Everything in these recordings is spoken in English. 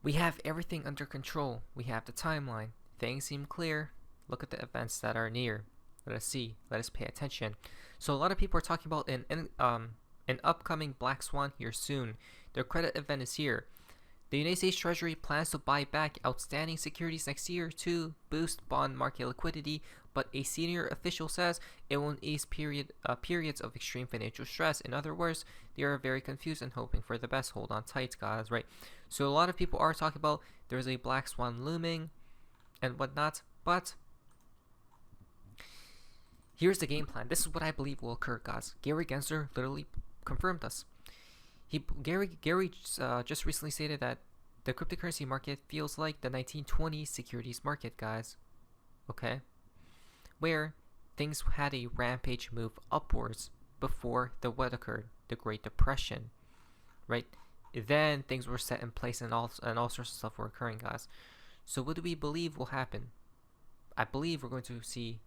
We have everything under control. We have the timeline. Things seem clear. Look at the events that are near. Let us see. Let us pay attention. So a lot of people are talking about an upcoming black swan here soon. Their credit event is here. The United States Treasury plans to buy back outstanding securities next year to boost bond market liquidity, but a senior official says it won't ease periods of extreme financial stress. In other words, they are very confused and hoping for the best. Hold on tight, guys, right? So a lot of people are talking about there's a black swan looming and whatnot, but here's the game plan. This is what I believe will occur, guys. Gary Gensler literally confirmed this. Gary just recently stated that the cryptocurrency market feels like the 1920s securities market, guys. Okay? Where things had a rampage move upwards before what occurred, the Great Depression, right? Then things were set in place and all sorts of stuff were occurring, guys. So what do we believe will happen? I believe we're going to see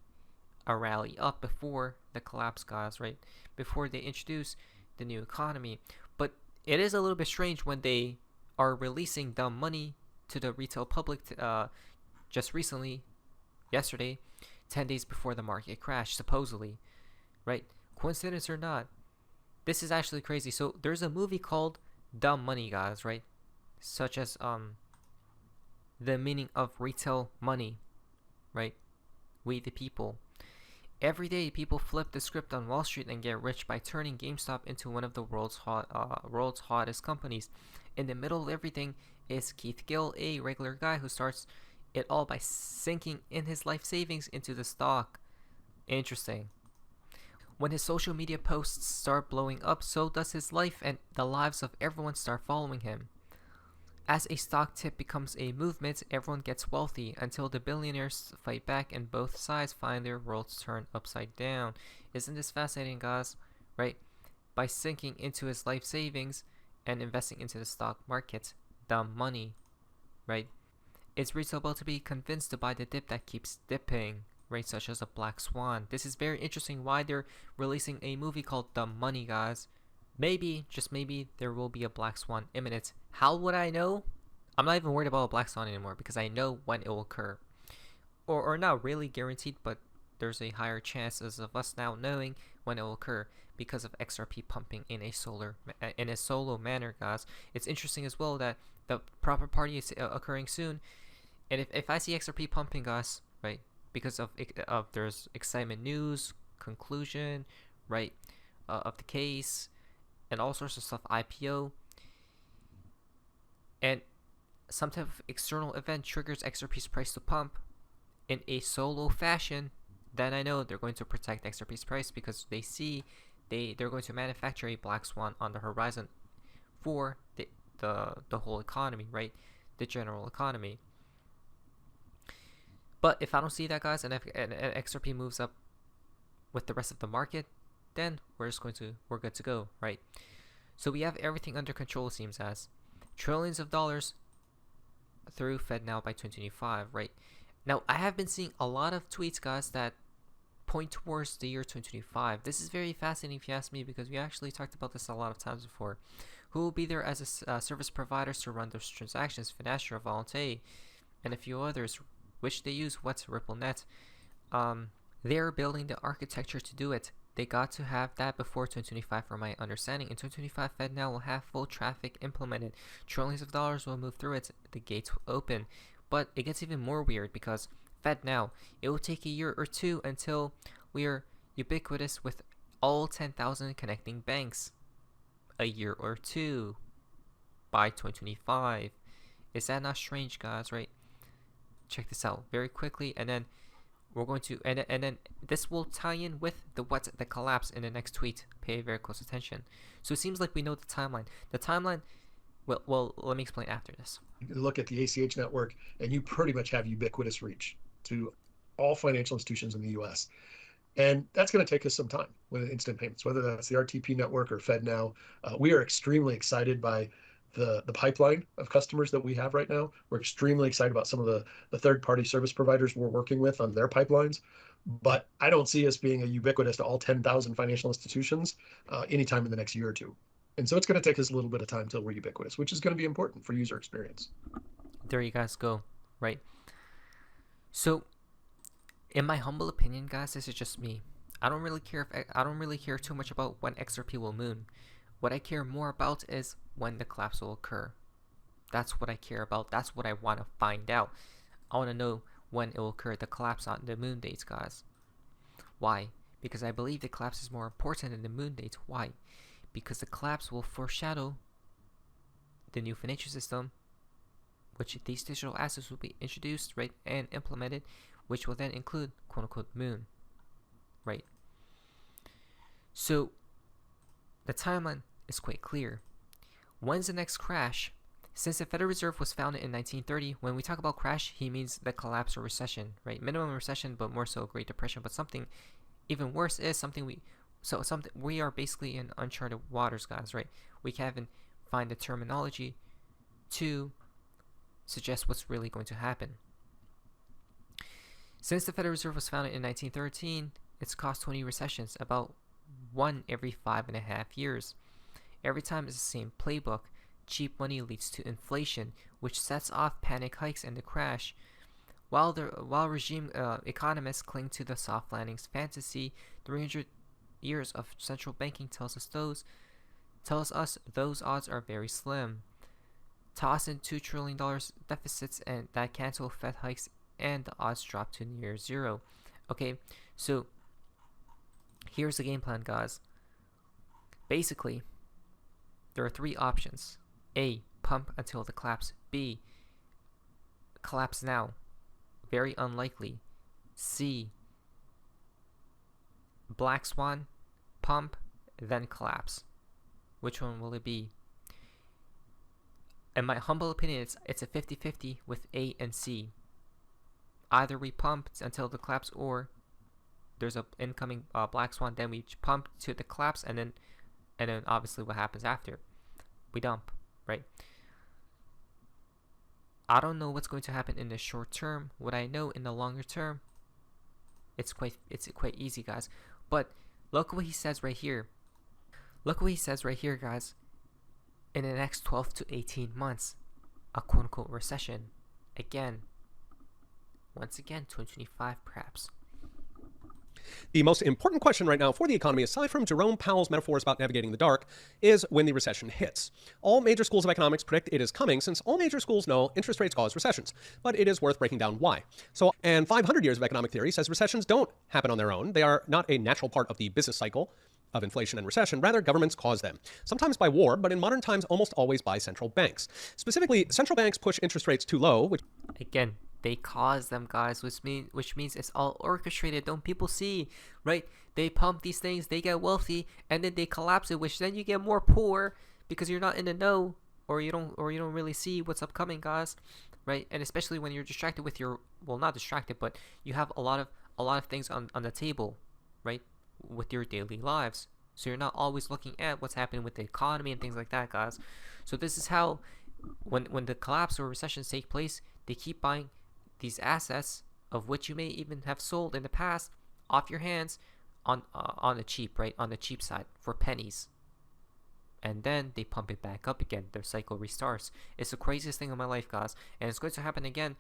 a rally up before the collapse, guys, right? Before they introduce the new economy. But it is a little bit strange when they are releasing the money to the retail public just recently, yesterday, 10 days before the market crash, supposedly, right? Coincidence or not, this is actually crazy. So there's a movie called Dumb Money, guys, right? Such as the meaning of retail money, right? We the people. Every day, people flip the script on Wall Street and get rich by turning GameStop into one of the world's hottest companies. In the middle of everything is Keith Gill, a regular guy who starts it all by sinking in his life savings into the stock. Interesting. When his social media posts start blowing up, so does his life, and the lives of everyone start following him. As a stock tip becomes a movement, everyone gets wealthy until the billionaires fight back and both sides find their worlds turned upside down. Isn't this fascinating, guys? Right? By sinking into his life savings and investing into the stock market, dumb money, right? It's reasonable to be convinced to buy the dip that keeps dipping, right? Such as a black swan. This is very interesting why they're releasing a movie called Dumb Money, guys. Maybe, just maybe, there will be a black swan imminent. How would I know? I'm not even worried about a black swan anymore because I know when it will occur. Or not really guaranteed, but there's a higher chance of us now knowing when it will occur because of XRP pumping in a solo manner, guys. It's interesting as well that the proper party is occurring soon, and if I see XRP pumping, guys, right, because of there's excitement news, conclusion, right, of the case, and all sorts of stuff, IPO, and some type of external event triggers XRP's price to pump in a solo fashion, then I know they're going to protect XRP's price because they see they're going to manufacture a black swan on the horizon for the whole economy, right? The general economy. But if I don't see that, guys, and XRP moves up with the rest of the market, then we're good to go, right? So we have everything under control, it seems as trillions of dollars through FedNow by 2025, right? Now I have been seeing a lot of tweets, guys, that point towards the year 2025. This is very fascinating if you ask me, because we actually talked about this a lot of times before. Who will be there as a service providers to run those transactions? Finastra, Volante, and a few others, which they use. What's RippleNet? They're building the architecture to do it. They got to have that before 2025, from my understanding. In 2025, FedNow will have full traffic implemented. Trillions of dollars will move through it. The gates will open. But it gets even more weird because FedNow, it will take a year or two until we are ubiquitous with all 10,000 connecting banks. A year or two by 2025. Is that not strange, guys, right? Check this out very quickly, and then we're going to and then this will tie in with the collapse in the next tweet. Pay very close attention. So it seems like we know the timeline. The timeline, well, let me explain after this. You look at the ACH network, and you pretty much have ubiquitous reach to all financial institutions in the U.S. And that's going to take us some time with instant payments, whether that's the RTP network or FedNow. We are extremely excited by the pipeline of customers that we have right now. We're extremely excited about some of the third-party service providers we're working with on their pipelines. But I don't see us being a ubiquitous to all 10,000 financial institutions anytime in the next year or two. And so it's going to take us a little bit of time till we're ubiquitous, which is going to be important for user experience. there you guys go, right? So, in my humble opinion, guys, this is just me. I don't really care too much about when XRP will moon. What I care more about is when the collapse will occur. That's what I care about. That's what I want to find out. I want to know when it will occur, the collapse on the moon dates, guys. Why? Because I believe the collapse is more important than the moon dates. Why? Because the collapse will foreshadow the new financial system, which these digital assets will be introduced, right, and implemented, which will then include quote-unquote moon, right? So the timeline is quite clear. When's the next crash? Since the Federal Reserve was founded in 1930, when we talk about crash, he means the collapse or recession, right? Minimum recession, but more so Great Depression. But something even worse is we are basically in uncharted waters, guys, right? We can't find the terminology to suggest what's really going to happen. Since the Federal Reserve was founded in 1913, it's caused 20 recessions, about one every 5.5 years. Every time it's the same playbook. Cheap money leads to inflation, which sets off panic hikes and the crash. While regime economists cling to the soft landings fantasy, 300 years of central banking tells us those odds are very slim. Toss in $2 trillion deficits and that cancel Fed hikes, and the odds drop to near zero. Okay, so here's the game plan, guys. Basically, there are three options. A, pump until the collapse. B, collapse now. Very unlikely. C, black swan, pump, then collapse. Which one will it be? In my humble opinion, it's a 50-50 with A and C. Either we pump until the collapse, or there's a incoming black swan, then we pump to the collapse, and then obviously what happens after? We dump, right? I don't know what's going to happen in the short term. What I know in the longer term, it's quite easy, guys. But look what he says right here. Look what he says right here, guys. In the next 12 to 18 months, a quote-unquote recession. Once again, 2025 perhaps. The most important question right now for the economy, aside from Jerome Powell's metaphors about navigating the dark, is when the recession hits. All major schools of economics predict it is coming, since all major schools know interest rates cause recessions. But it is worth breaking down why. And 500 years of economic theory says recessions don't happen on their own. They are not a natural part of the business cycle of inflation and recession. Rather, governments cause them. Sometimes by war, but in modern times, almost always by central banks. Specifically, central banks push interest rates too low, which... Again, they cause them, guys, which means it's all orchestrated. Don't people see, right? They pump these things, they get wealthy, and then they collapse it, which then you get more poor because you're not in the know, or you don't really see what's upcoming, guys, right? And especially when you're distracted with not distracted, but you have a lot of things on the table, right, with your daily lives. So you're not always looking at what's happening with the economy and things like that, guys. So this is how, when the collapse or recessions take place, they keep buying these assets, of which you may even have sold in the past, off your hands on the cheap, right? On the cheap side for pennies. And then they pump it back up again. Their cycle restarts. It's the craziest thing in my life, guys. And it's going to happen again,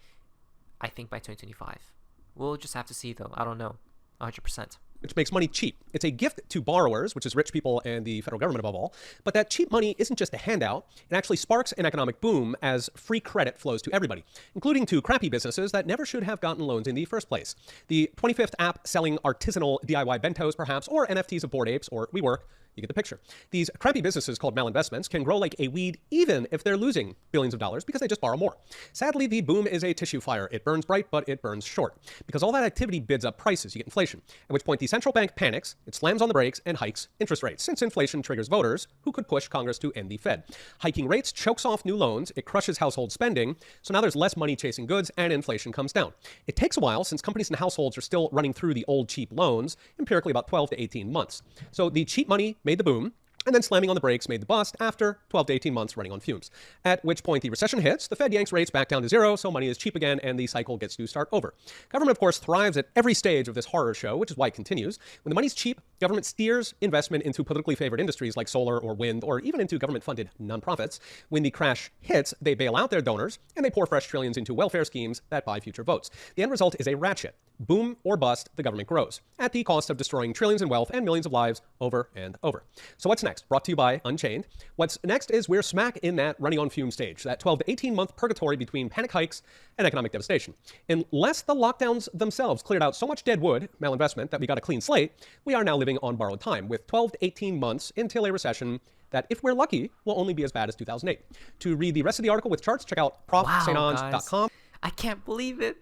I think, by 2025. We'll just have to see, though. I don't know. 100%. Which makes money cheap. It's a gift to borrowers, which is rich people and the federal government above all. But that cheap money isn't just a handout. It actually sparks an economic boom as free credit flows to everybody, including to crappy businesses that never should have gotten loans in the first place. The 25th app selling artisanal DIY bentos, perhaps, or NFTs of Bored Apes, or WeWork. You get the picture. These crappy businesses called malinvestments can grow like a weed even if they're losing billions of dollars because they just borrow more. Sadly, the boom is a tissue fire. It burns bright, but it burns short. Because all that activity bids up prices, you get inflation. At which point the central bank panics, it slams on the brakes and hikes interest rates, since inflation triggers voters who could push Congress to end the Fed. Hiking rates chokes off new loans, it crushes household spending, so now there's less money chasing goods and inflation comes down. It takes a while since companies and households are still running through the old cheap loans, empirically about 12 to 18 months. So the cheap money made the boom, and then slamming on the brakes made the bust after 12 to 18 months running on fumes. At which point the recession hits, the Fed yanks rates back down to zero, so money is cheap again, and the cycle gets to start over. Government, of course, thrives at every stage of this horror show, which is why it continues. When the money's cheap, government steers investment into politically favored industries like solar or wind, or even into government-funded nonprofits. When the crash hits, they bail out their donors, and they pour fresh trillions into welfare schemes that buy future votes. The end result is a ratchet. Boom or bust, the government grows, at the cost of destroying trillions in wealth and millions of lives over and over. So what's next? Brought to you by Unchained. What's next is we're smack in that running on fume stage, that 12 to 18-month purgatory between panic hikes and economic devastation. Unless the lockdowns themselves cleared out so much dead wood, malinvestment, that we got a clean slate, we are now living on borrowed time, with 12 to 18 months until a recession that, if we're lucky, will only be as bad as 2008. To read the rest of the article with charts, check out profsaintange.com. I can't believe it.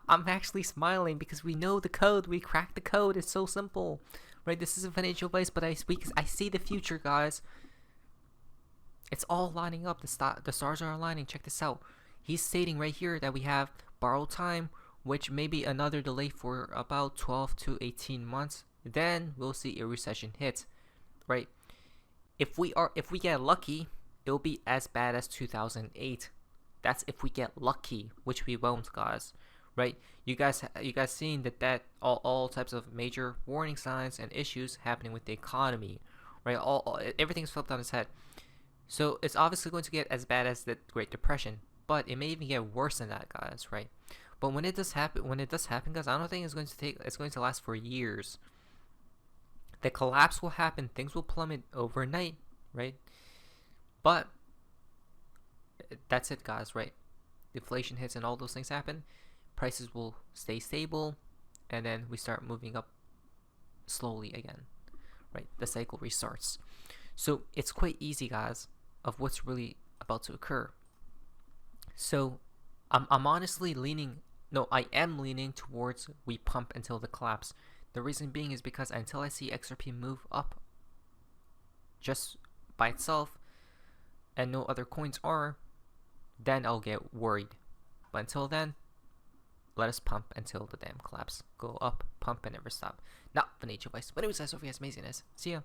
I'm actually smiling because we know the code. We cracked the code. It's so simple, right? This isn't financial advice, but I see the future, guys. It's all lining up. The stars are aligning. Check this out. He's stating right here that we have borrowed time, which may be another delay for about 12 to 18 months. Then we'll see a recession hit, right? If we get lucky, it'll be as bad as 2008. That's if we get lucky, which we won't, guys, right? You guys seen that all types of major warning signs and issues happening with the economy, right? Everything's flipped on its head. So it's obviously going to get as bad as the Great Depression, but it may even get worse than that, guys, right? But when it does happen, guys, I don't think it's going to last for years. The collapse will happen, things will plummet overnight, right? But that's it, guys, right? Inflation hits and all those things happen, prices will stay stable, and then we start moving up slowly again, right? The cycle restarts. So it's quite easy, guys, of what's really about to occur. So I'm honestly I am leaning towards we pump until the collapse. The reason being is because until I see XRP move up just by itself and no other coins are, then I'll get worried. But until then, let us pump until the damn collapse. Go up, pump, and never stop. Not financial advice. But anyways, that's all for you guys. Amazingness. See ya.